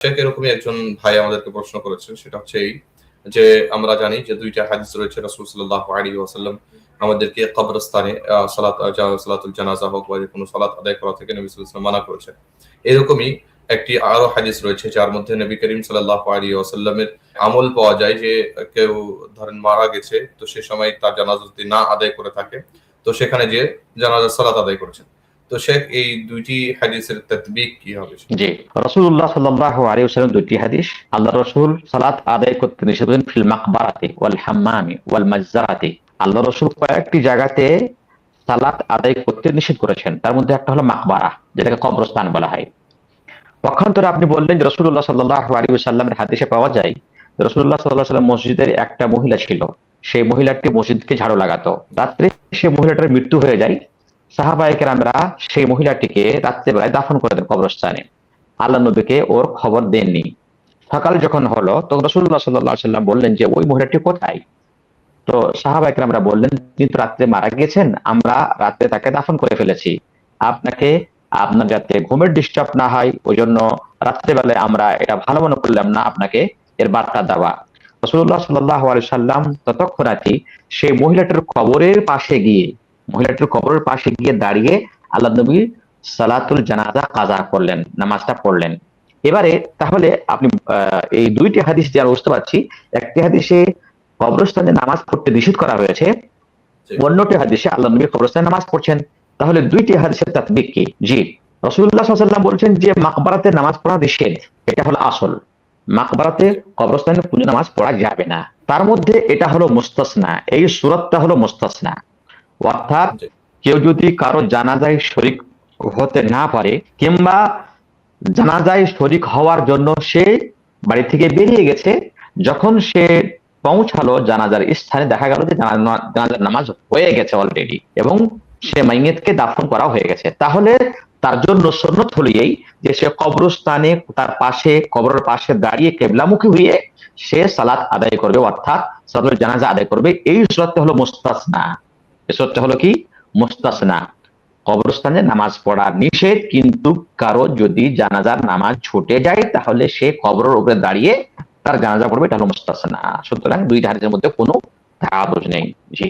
ঠিক এরকমই একজন ভাই আমাদেরকে প্রশ্ন করেছেন। সেটা হচ্ছে এই যে, আমরা জানি যে ২ টা হাদিস রয়েছে রাসূল সাল্লাল্লাহু আলাইহি ওয়াসাল্লাম আমাদেরকে কবরস্থানে সালাতুল জানাজা হোক বা যেকোনো সালাত আদায় করা থেকে নবী সাল্লাল্লাহু আলাইহি ওয়াসাল্লাম মানা করেছেন। এরকমই একটি আরো হাদিস রয়েছে যার মধ্যে নবী করিম সাল্লাল্লাহু আলাইহি ওয়াসাল্লামের আমল পাওয়া যায় যে কেউ ধরেন মারা গেছে, তো সে সময় তার জানাজা যদি না আদায় করে থাকে, তো সেখানে যেয়ে জানাজার সালাত আদায় করেছেন। তো শেখ এই ২ টি হাদিসের তাতবিক কি হবে? জি, রাসূলুল্লাহ সাল্লাল্লাহু আলাইহি ওয়াসাল্লাম ২ টি হাদিস। আল্লাহর রাসূল সালাত আদায় করতে নিষেধ করেছেন ফিল মাকবারাতি ওয়াল হাম্মামি ওয়াল মাজজারাতি। আল্লাহর রাসূল কয়েকটি জায়গাতে সালাত আদায় করতে নিষেধ করেছেন। তার মধ্যে একটা হলো মাকবারা, যেটাকে কবরস্থান বলা হয়। পক্ষান্তরে আপনি বললেন যে রাসূলুল্লাহ সাল্লাল্লাহু আলাইহি ওয়াসাল্লামের হাদিসে পাওয়া যায় রাসূলুল্লাহ সাল্লাল্লাহু আলাইহি ওয়াসাল্লাম মসজিদের একটা মহিলা ছিল। সেই মহিলাটি মসজিদকে ঝাড়ু লাগাতো। রাত্রে সেই মহিলাটার মৃত্যু হয়ে যায়। সাহাবায়ে কেরামরা সেই মহিলাটিকে রাত্রেবেলায় দাফন করে দেন কবরস্থানে। আল্লাহ নবীকে ওর খবর দেননি। সকালে যখন হলো তখন রাসূলুল্লাহ সাল্লাল্লাহু আলাইহি ওয়াসাল্লাম বললেন যে ওই মহিলাটি কোথায়? তো সাহাবায়ে কেরামরা বললেন তিনি তো রাত্রে মারা গেছেন, আমরা রাতে তাকে দাফন করে ফেলেছি। আপনাকে আপনার যাতে ঘুমের ডিস্টার্ব না হয় ওইজন্য রাত্রেবেলায় আমরা এটা ভালো মনে করলাম না আপনাকে এর বার্তা দেওয়া। রাসূলুল্লাহ সাল্লাল্লাহু আলাইহি ওয়াসাল্লাম ততক্ষণাৎই সেই মহিলাটির কবরের পাশে গিয়ে দাঁড়িয়ে আল্লাহ নবী সালাতুল জানাজা কাজা করলেন, নামাজটা পড়লেন। এবারে তাহলে আপনি এই ২ টি হাদিস দিয়ে আমরা বুঝতে পারছি, একটি হাদিসে কবরস্থানে নামাজ পড়তে নিষেধ করা হয়েছে, অন্যটি হাদিসে আল্লাহ নবী কবরস্থানে নামাজ পড়ছেন। তাহলে ২ টি হাদিসের তাতবিক কি? জি, রাসূলুল্লাহ সাল্লাল্লাহু আলাইহি ওয়াসাল্লাম বলছেন যে মাকবারাতে নামাজ পড়া নিষেধ, এটা হলো আসল। মাকবারাতে কবরস্থানে কোনো নামাজ পড়া যাবে না। তার মধ্যে এটা হলো মুস্তাসনা, এই সূরাতটা হলো মুস্তাসনা। অর্থাৎ কেউ যদি কারো জানাজায় শরীক হতে না পারে কিংবা জানাজায় শরীক হওয়ার জন্য সে বাড়ি থেকে বেরিয়ে গেছে, যখন সে পৌঁছালো জানাজার স্থানে দেখা গেল যে জানাজার নামাজ হয়ে গেছে অলরেডি এবং সে মাইয়েতকে দাফন করা হয়ে গেছে, তাহলে তার জন্য সুন্নত হলো এই যে সে কবরস্থানে তার পাশে কবরের পাশে দাঁড়িয়ে কিবলামুখী হয়ে সে সালাত আদায় করবে, অর্থাৎ সালাতুল জানাজা আদায় করবে। এই সূরাতটা হলো মুস্তাসনা। এই সূরাতটা হলো কি? মুস্তাসনা। কবরস্থানে নামাজ পড়া নিষেধ, কিন্তু কারো যদি জানাজার নামাজ ছুটে যায় তাহলে সে কবরের উপরে দাঁড়িয়ে তার জানাজা পড়বে, এটা হলো মুস্তাসনা। সুতরাং ২ টা হাদিসের মধ্যে কোনো তাআরুজ নেই। জি।